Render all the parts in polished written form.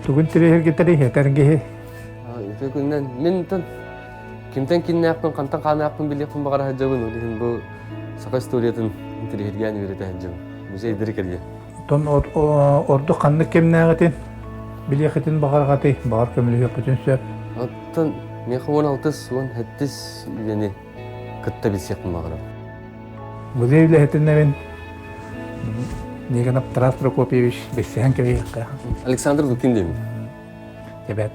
Tugun tiri getari heterge. Üpe günden men tan kimten kinne yapın kantan kana yapın bile yapın bagara hajabın olin bu saka istoriyatın intiri hirgani verete hajabın. Muzey diri kariye. Ton ordu kanlık kemnağıtın. Bilyeketin bakargatı, bakar kömülü yapıcın söp. Attan mekhu 16 on hettis yani kıtta bilsek mi bagara. Bu devle hetinne ben Niganap Taras Prokopyevich besihan keviyakka. Alexander Lukin değil mi? Evet.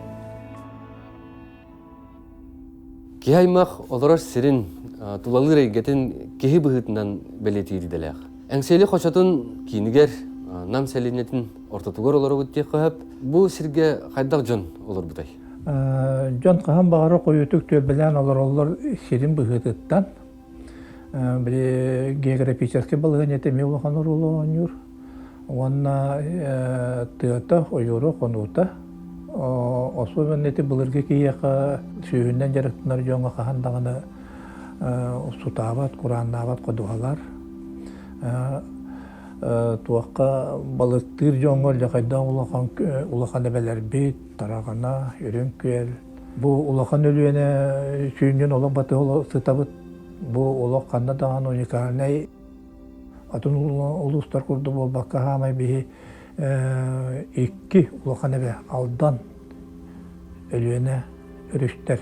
Kihaymak olarak serin tulalı regetin kihi bıhıtından beletiydi delek. Engseli koşatın kiniger nam selinetin ortatugar olarak üttiye kahap bu sirge kaydak jon olur buday. John Kahan bağırı koyutuk tölbelen olur serin bıhıtıttan. Bir geografiçeski balığın yetemi olakan olu oynuyor. Ona tığıta oyuru konuta. Osu neti bulurge ki yaka sühünden jarıktılar jonga kahan dağını sutabat, Kur'an'dabat koduhalar. Tuakka balıktır jonga jakaydan ulakan ebeler bit, tarağına, yürün köl. Bu ulakan ölüyene sühünden olan batı sıtabıt. Bu ulak kanna dağın unikalnay atın uluslar kurdu bol bakka hamay bihi iki ulakan ebe aldan ölüyene örüşler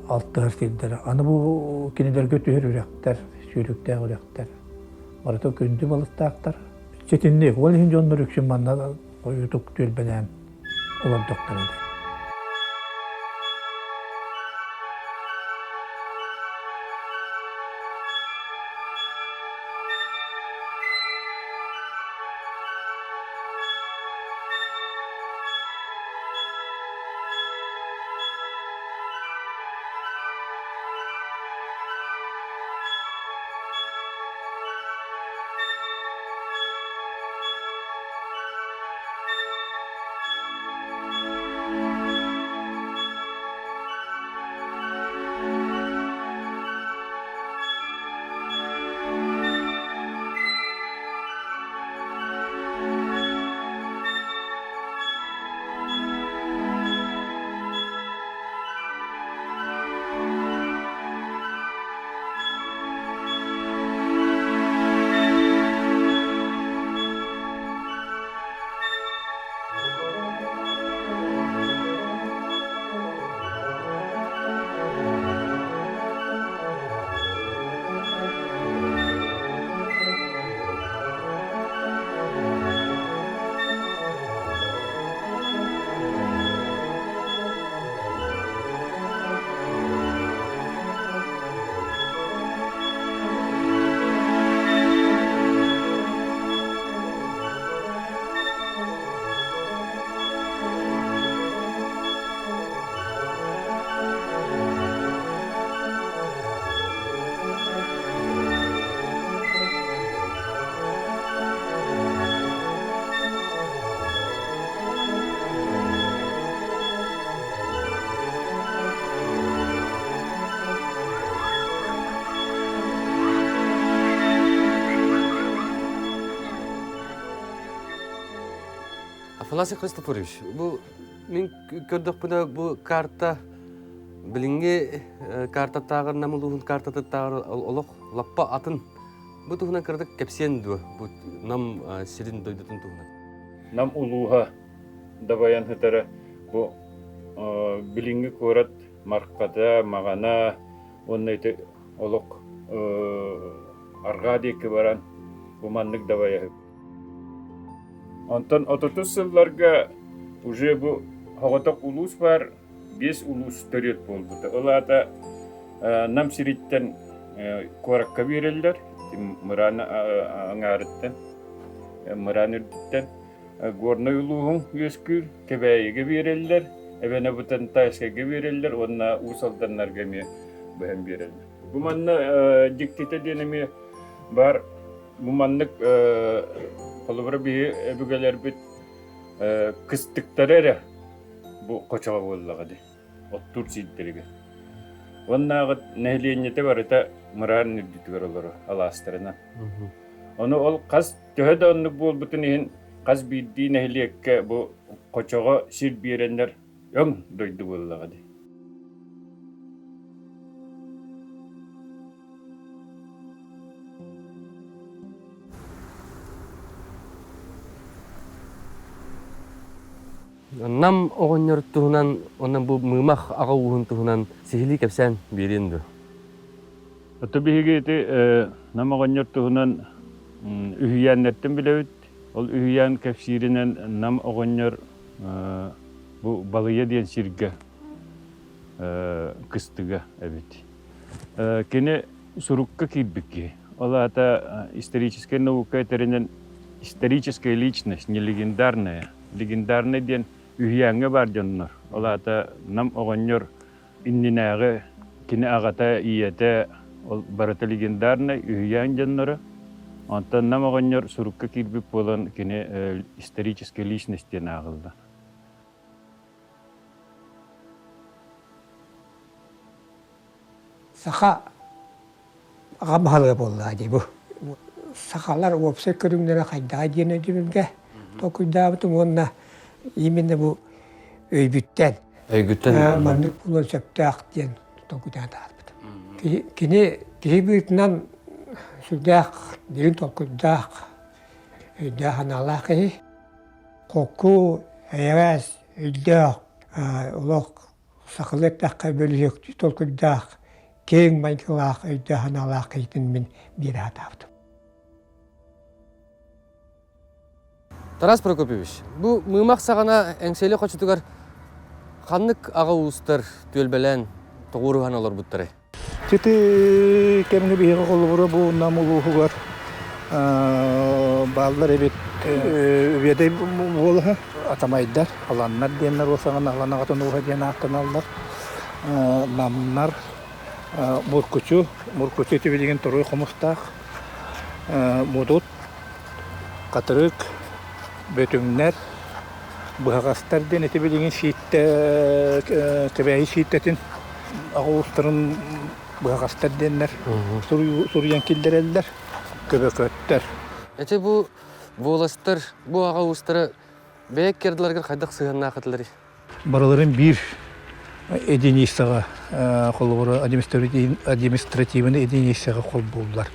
altı sildir. Anı bu kiniler götüher ürekler, sürükler ürekler. Barıta kündü balıkta aktar. Çetinlik, ol hinci onlar öksün banda koyutuk tülbelen olan doktoruydu. Афанасий Христофорович, bu min gördük buna bu karta bilinge karta tağır namuluğun karta tağır olok lappa atın. Bu tuhuna kırdık kepsiyen du bu nam sirin doydutun tuhuna. Nam uluha dabayan hıtara bu bilingi kurat markata magana onnayte olok argadi kibaran bu manlık dabaya. Ondan 30 yıllarga уже bu havatak ulus var, 5 ulus teriyot oldu. Olada nam siritten korakka verirler, mırana angaritten, mırana ürtten. Gornoy uluğun yüzkür, kebeye verirler, evene butan taşka verirler, ona usaldanlar gemiye behem verirler. Bu manna diktite denemi var, bu manlık Kalabra bir ebugeler bit kıstıkları bu koçağa bolladı. Otur sildirge. Onlar nehliyete var da mıran nüdütüver olur alastarına. Onu ol kas töhede onu bol bütün ihin қаз биддиин эхилиекке бу кочого сир биереннер өң дойду боллагады. Нам оғынер туһунан, онан бу мымах аға уһун туһунан сихили кепсән беренду. Ото биһиги намагонньор туһунан үһүйәннәртен билебит. Ол үһүйән кепсиринен нам огонньор бу балыя диен сирге кыстыга эбит. Кене сурукка кирбикки. Ол ата историческая наука теренен историческая личность, не легендарная. Легендарный диен үһүйәнгә бар жоннор. Ол ата нам огонньор иннинәгы кине агата иете ол барата легендарный үһүйән жонноры. Антон нам огонньор сурукка кирбик болан кине историческая личность диен агылды. Саха агамхалы болла ди бу. Сахалар опсе көрүңнөрө кайдага диен өдүмгө. Токуйдабытым онна именно бу өйбүттен. Өйгүттен. Мандык булар сөптак диен токуйдабыт. Кини кибитнан сүдак дин токуйдак. Өйдө ханалакы. Коку эвес өйдө улок сахалеттакка бөлөк токуйдак. Кең майкалак өйдө ханалакы мен бир атабыт. Тарас Прокопьевич, бу мымах сагана эңселе кочутугар ханнык ага уустар төлбелен тогурухан олар буттары. Тити кемге биһиге колубура бу намулугар балдар эбит үбедей болха атамайдар аланнар диеннер болсаган аланага тонуга диен аттаналдар намнар муркучу тибилеген торуй комустак мудут катырык бөтүңнер быгастар ден этибилеген шиитте кебеи шииттетин агустарын быгастар деннер суруян килдерелдер көбөкөттөр. Эте бу воластар, бу ага уустары бек кердилерге кайдак сыганна катылары. Бараларын бир единицага колубура административный единицага кол болдулар.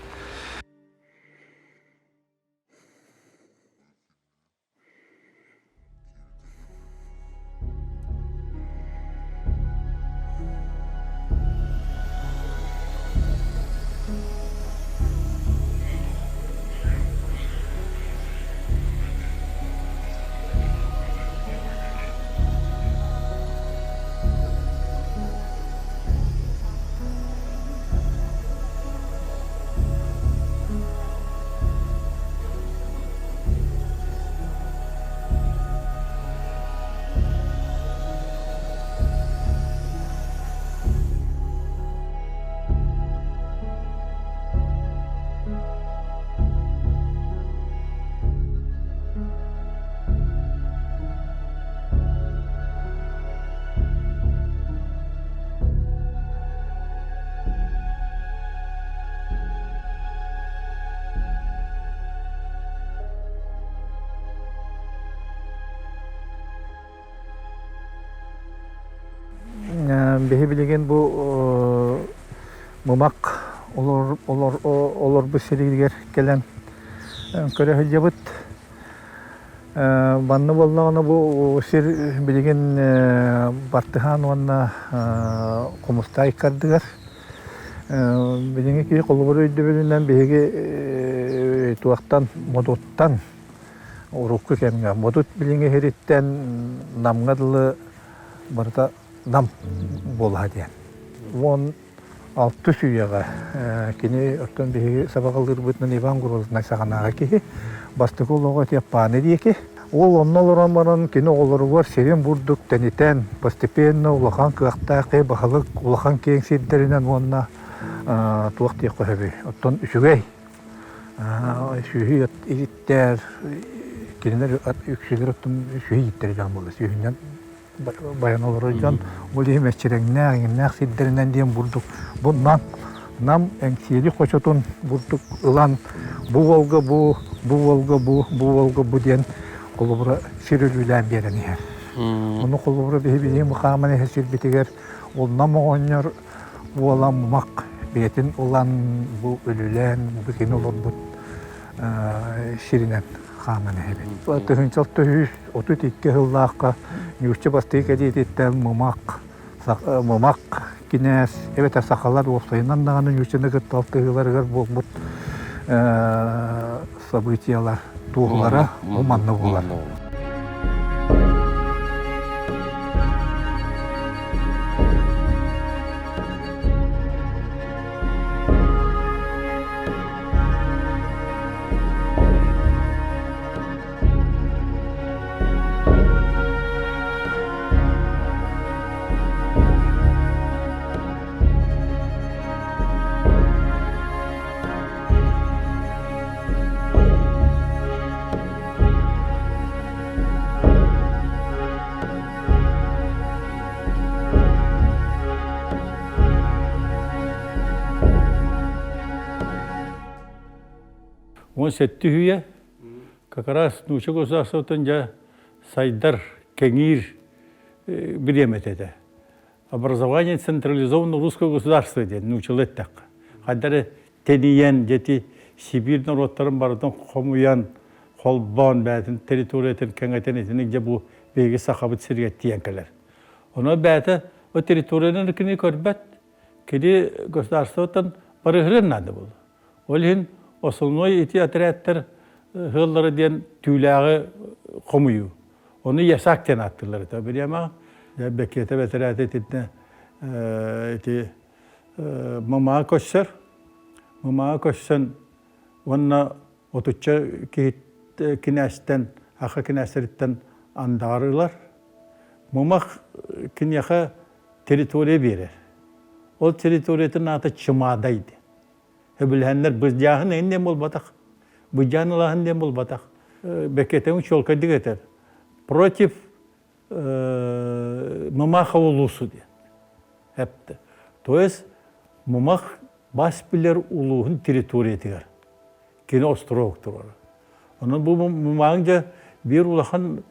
Беһи билеген бу мымак олор бу серигер келен көрөһү жабыт банны боллагана бу сер билеген бартыхан онна комустай кардыгар билеген ки колбор өйдөбүнөн беһиге туактан модуттан урукку кемге модут билеген хериттен намгадылы барта нам болha diyen. Вон 6 сүйеға кені өттен беге сабақалдыр бұтынан Иван Гуролытына сағанаға ке бастық олуға теппаны дейке. Ол оннал оран баран кені олары бар серен бұрдық тәнетен постепенно улахан кықтақы бағалық улахан кейін сердерінен онна туақ тек қойбі. Оттан үшігей. Үшігі еттер кенелер үкшілер оттан үшігі еттер жан болды. Сүйінен bayan olur can olay mesçirenler sidderinen diyen bulduk. Bundan nam enkili koçotun bulduk. Ulan bu volga bu diyen Kulubura sürülülen bir yerine her. Onu kulubura bildiğim mukamene hesir bitiger. Ondan mı oynuyor? Bu olan mak. Betin olan bu ölülen, bu kini olan bu şirinen kamene hebe. Tühünçal tühüs, 32 yıllakka nüççe bastığı kediyetitten mımak kines. Evet, sakallar olsayından dağının nüççene kırtaltı yıllar bu sabıtiyalar, tuğlara umanlı bular. Он сетти хүйе, как раз нуча государствотан сайдар, кеңир биремет это. Образование централизованного русского государства ден, нучалет так. Хадары тениен, дети Сибирь народтарын бардын хомуян, холбан бәтін, территориятын кәңетен етінік де бұл бейгі сақабыт сиргет тиенкелер. Оны бәті, о территорияның кіне көрбәт, кеде государствотан барығырын нады бұл. Олхин основной эти отрядтар хыллары ден түйләғы қомую. Оны ясак тен аттылар. Білема, бәкеті бәтірәт ететіне мамаға көшсір. Мамаға көшсін, онына отуча кинәстен, ақа кинәстеріттен андарылар. Мамақ киняға территория берер. Ол территориятын аты Чымадайды. Bilhenler bıcağın enden bol batak. Bıcağın Allah'ın enden bol batak. Beketemin çolka digeter. Против Мамаха улусу diye. Hep de. То есть Мамах баспилер улуğun territoriyetiger. Kine ostroğuktur orada. Onun bu Mamağınca bir ulağın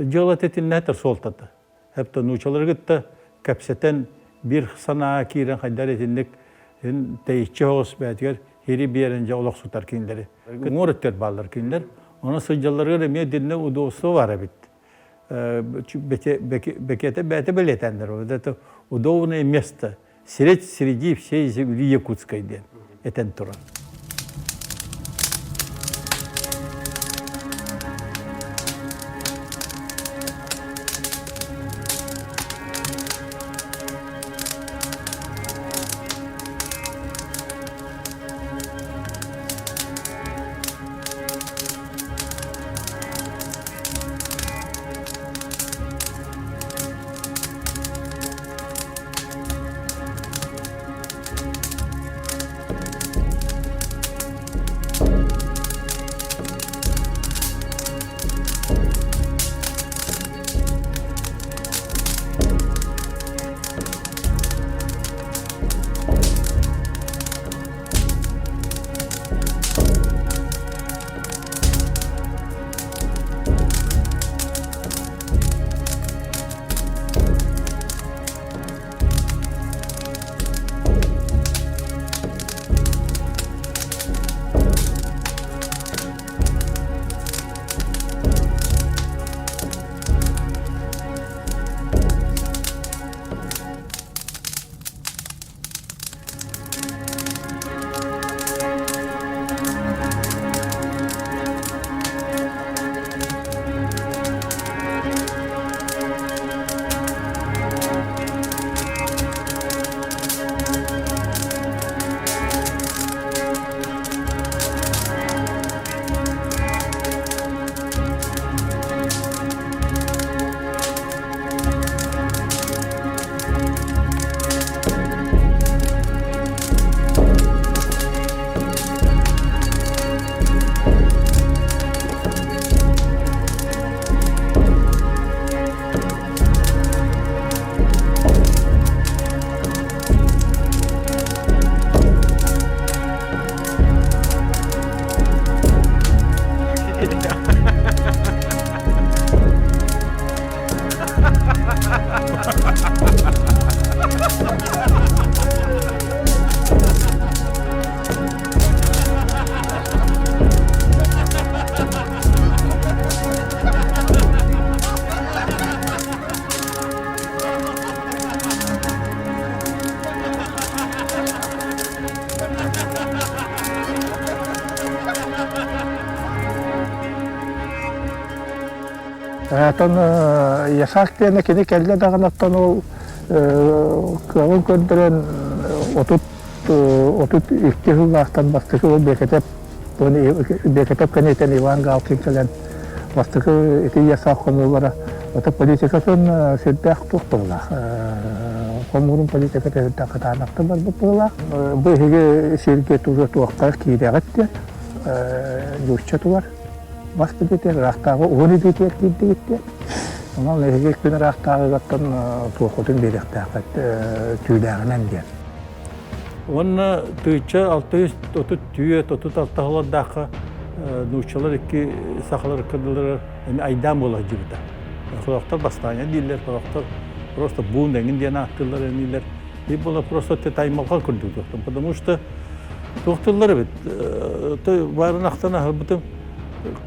cığlat etin nedir soltadı. Hep de nuçaları gitti. Kapseten bir sanağa kiren haydar etinlik değişçi hoğuz bəyətgər, heri bir yerince olaq sutar kinleri. Umur ettir bağlar kinler. Ona sıcalları remeye dinle udoğusu var ebit. Bekete bəyəte biletenler. Удобное место. Среди всей земли якутской eten turan. Тон ясак тені кені келді дағанаттан ол кылын көрдірен отут икки жыллақтан бастықы ол бекетеп кенетен Иван Галкин келен бастықы ити ясак қонылары ота политикасын сүрдәк тұқтылар. Коммунун политикаты сүрдәк қатанақты бар бұттылар. Бұл хеге сирге тұзы туақтар кейдеғітті жүшчетулар. Басты бетер, рақтағы оны бетер кейді кетті. Онан ләйгек күні рақтағы қаттан туақытын беректәқі түйдәғінен ден. Оны түйчі 630 түйе, 36 дақы нұшчылар екі сақылар кірділері айдан бола жүрді. Құлақтар бастания дейлер, құлақтар просто буын дәңін ден ақтылар әнейлер. И бола просто таймалға күрдік. Потому что тоқтылар бет, барын ақтана бұтым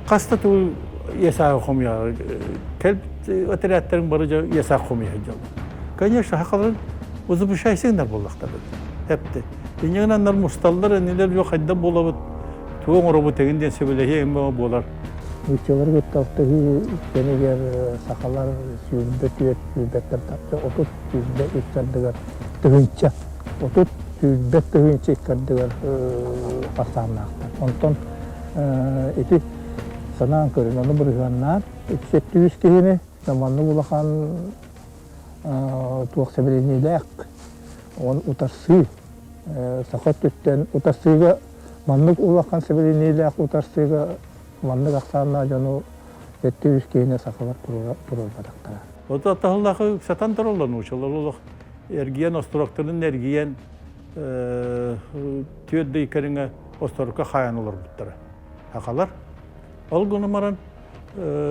қаста тұл есағы қомияға, кәліп өтерәттерін бары есағы қомияға жалы. Конечно, хақалар өзі бұл шайсыңдар болақтар бет. Әпті. Енегінандар мұсталдар, әнелер жоқ айда бола бет. Туың ұры бұт егінден сөбелеге ембеға болар. Үйтчелер көттіғі кенегер сақалар сүйінді түйет сүйбеттер тапты. Отут сүйінді иккардығар түгінші. Отут сүйінбет түгінші иккардығар қасағына ақтар. Онтон эти санаан көрін, оны бұрғаннар, үтсеттүйіз кейіне, заманны бұлақан туақ сәбіренейләк, оны ұтарсы, сақат түттен ұтарсыға, маннық ұлақан сәбіренейләк ұтарсыға, маннық ақсанына жону үтсеттүйіз кейіне сақалар тұрыр бадақтара. Ота тағылдағы сатан тұрылан ұшылар олық, әргиен остырақтырын әргиен түйетді икеріңе остырыққа қаян олар бұттары. Ақалар, ол күні маран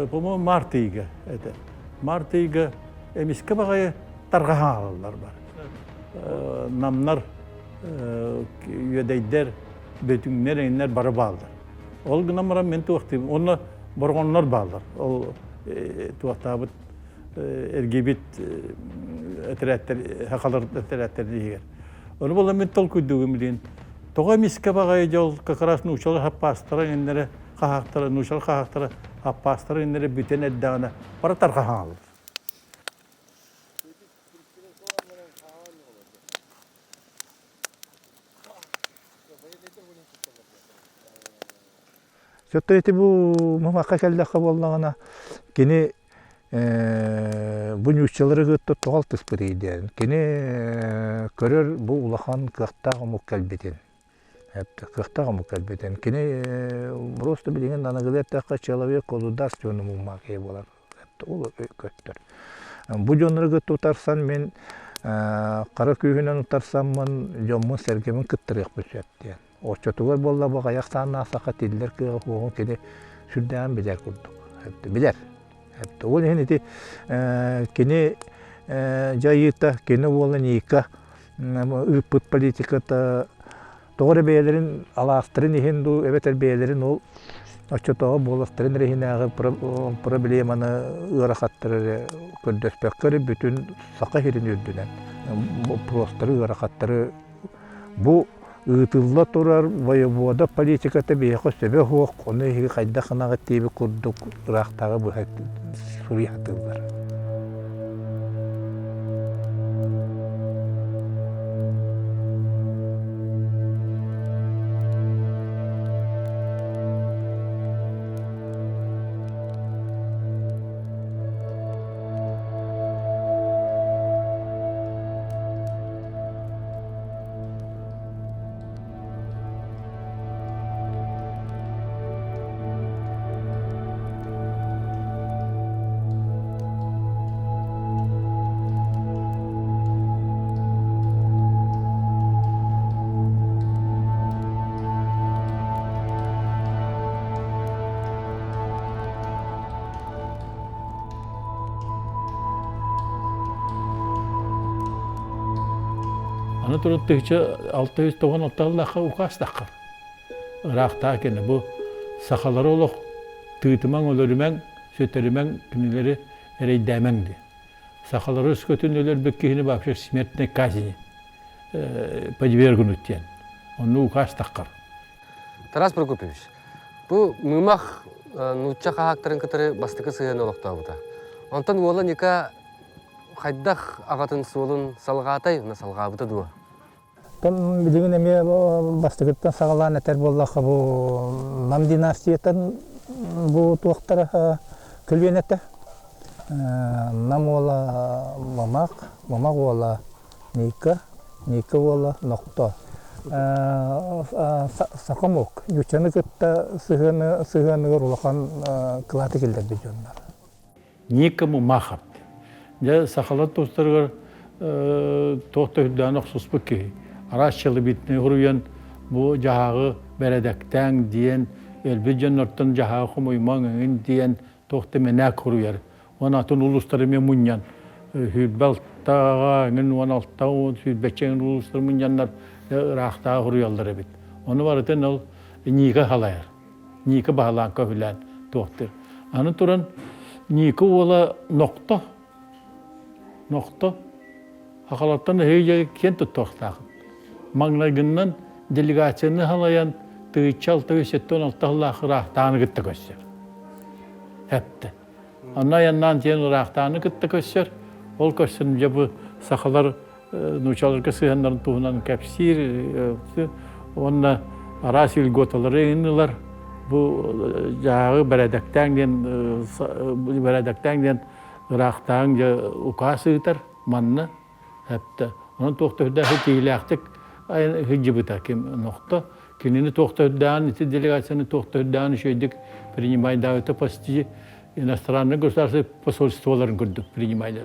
бұмы мартыйға, мартыйға әмеске бағайы тарғаға алалар бар. Намнар, үйедейдер, бөтіңнер, әйінлер бары балдар. Ол күні маран мен туақтайым, оны бұрғанлар балдар. Ол туақтабыт, әргебет ақалар әтірәттер егер. Оны болы мен тол көйдігім дейін. Тоға миске бағай жол қақырас нұшалы хаппастары ендері қағақтары, нұшалы қағақтары хаппастары ендері бүтен әддағына бара тарқаға алыр. Сөтті еті бұл мұмаққа кәлдіққа болғана кені бұл нұшчылары ғытты тоғал тұспыр еден. Кені көрір бұл ұлақан қықтағы мұқ кәлбетен. Қықтағы мұқ кәлбетен. Кені просто білеген анағылар таққа человек государственный мұмақе болар. Ол көттір. Бұл жонлары ғытты ұтарсан мен қара күйінен ұтарсан мен жонмын сәргемін күттірек бүсеттен. Очотуғар болла баға яқсанын асақа телдер күйіға қоғын кені сүрдән білер күрдік. Білер. Ол ең кені жайыта, кені олын ека, үппіт политиката, тоғыры бәйлерін аластырын ехен ду, әбетер бәйлерін ол очотуға боластырын рейінағы проблеманы ұрақаттыры көрдөспәккері бүтін сақа херін үрдінен. Простыры ұрақаттыры бұл ытылла турар воевода политиката бейхо сөбе хоқ, оны хеге қайда қынаға тейбі күрдік ұрақтағы бұл сури атылдар. Аны турут тыгчы 696 указ таққыр. Ырақта кені бұл сақалары олық тыгытыман олырымен, сөттерімен күнілері әрейдәмәңді. Сақалары өскөтін өлер бөккені бапшы смертіне казине подвергнут тен. Оны указ таққыр. Тарас Прокопьевич, бұл мымақ нұтча қағақтарын кітірі бастықы сыйын олықта бұта. Онтан олы нека қайдақ ағатын суылын салғатай, ұна салғабыты дуа. Том билигин эме бастыгыттан сагалаан этер боллаха бу нам династиятан бу туактар көлбенете. Нам ола мамак ола ника ола нокто. Сакомок ючаны кытта сыганы улахан кылаты келдер бижоннар. Ника мамак. Я сахалат тостаргар тоқтойдан оксуспуки. Арашчылы битне хуруян бу жахагы бередектен диен элбиджен нортон жахагы хумуймаңын диен тоқты менәк хуруяр. Онатын улустары мен муньян. Хүлбалтаға ңын 16 хүлбәчен улустары муньяннар рахтаға хуруялдары бит. Оны барытын ол ника халайыр. Ника бағалан көфілән тоқты. Аны туран ника ола ноқта. Ноқта. Хақалаттан хейжеге кен тұттоқтағын. Маңнагыннан делегацияны халаян тыгычал тыгысеттен алталлах рахтаны кытты көссер. Хепті. Анна яннан тен рахтаны кытты көссер. Ол көссерін жабы сақалар нучалырға сыйғандарын туғынан кәпсир, онна арас үлготалары енілер. Бұл жағы бәрәдәктәңден рахтаң уқа сыйтар манны. Хепті. Onun toxtayda hüteyləxtik hüccibita kim nokta. Kinini toxtaydan, iti делегацияны toxtaydan şeydik принимать давайте пости иностранных государств посольстволарын көрдік принимать.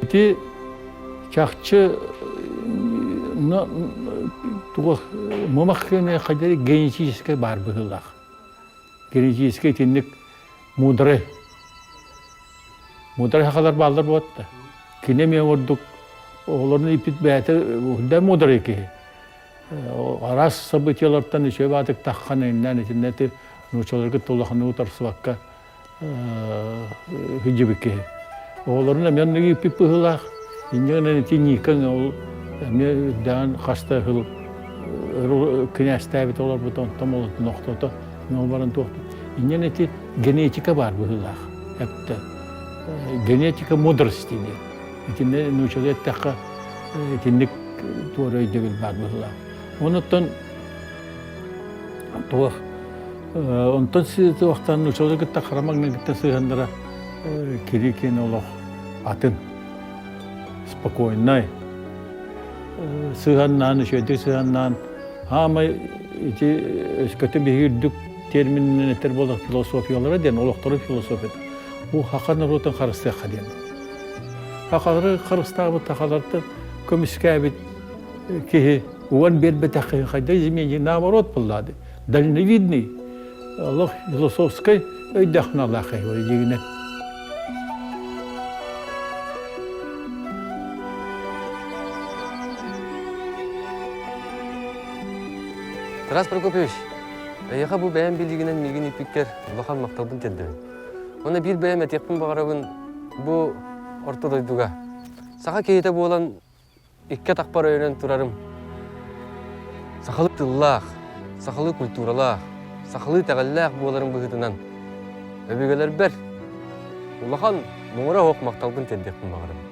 Ити чахчы мамахкене хадери генетическая бар быгылах. Генетическая тинник мудры. Мудры хакалар балдар болатта. Кине мен ордук оларны ипит бәті да мудры ки. Арас событиялардан ишө батык таққанынан итиннети нучаларга толаханы утарсыбакка хиджибикке. Оларына мен неге пиппыгылах, инженер тинникан ол мен дан хаста хыл князьтабит олар бутон тамолот ноқтото мен барын тоқты. Инженер генетика бар быгылах. Хепте генетика мудрости де. Итинне нучалет таққа тинник туарай дегил бар быгылах. Онуттан туах онтан си туахтан нучалет таққарамагна гитта сыгандара Кирикин олох атын спокойный сыганнан шөйдік сыганнан ама ити өскөтө бигирдүк терминнетер болот философиялары ден олохтору философия бу хаканы ротан карысты хаден хакары карыстагы тахаларты көмүскәбит ки уан бербетахы хайда измени наоборот булады дальновидный Аллах философской өйдахна лахы дегене Тарас Прокопьевич, яха бу бәйәм билигинен милген ипиккер улахан макталбын теддебин. Оны бир бәйәм этекпин багарабын бу орто дойдуга. Саха кейте болан икке такпар өйнен турарым. Сахалы тыллах, сахалы культуралах, сахалы тәгаллах боларым быгытынан. Өбөгелер бер. Улахан муңра хок макталбын теддекпин багарабын.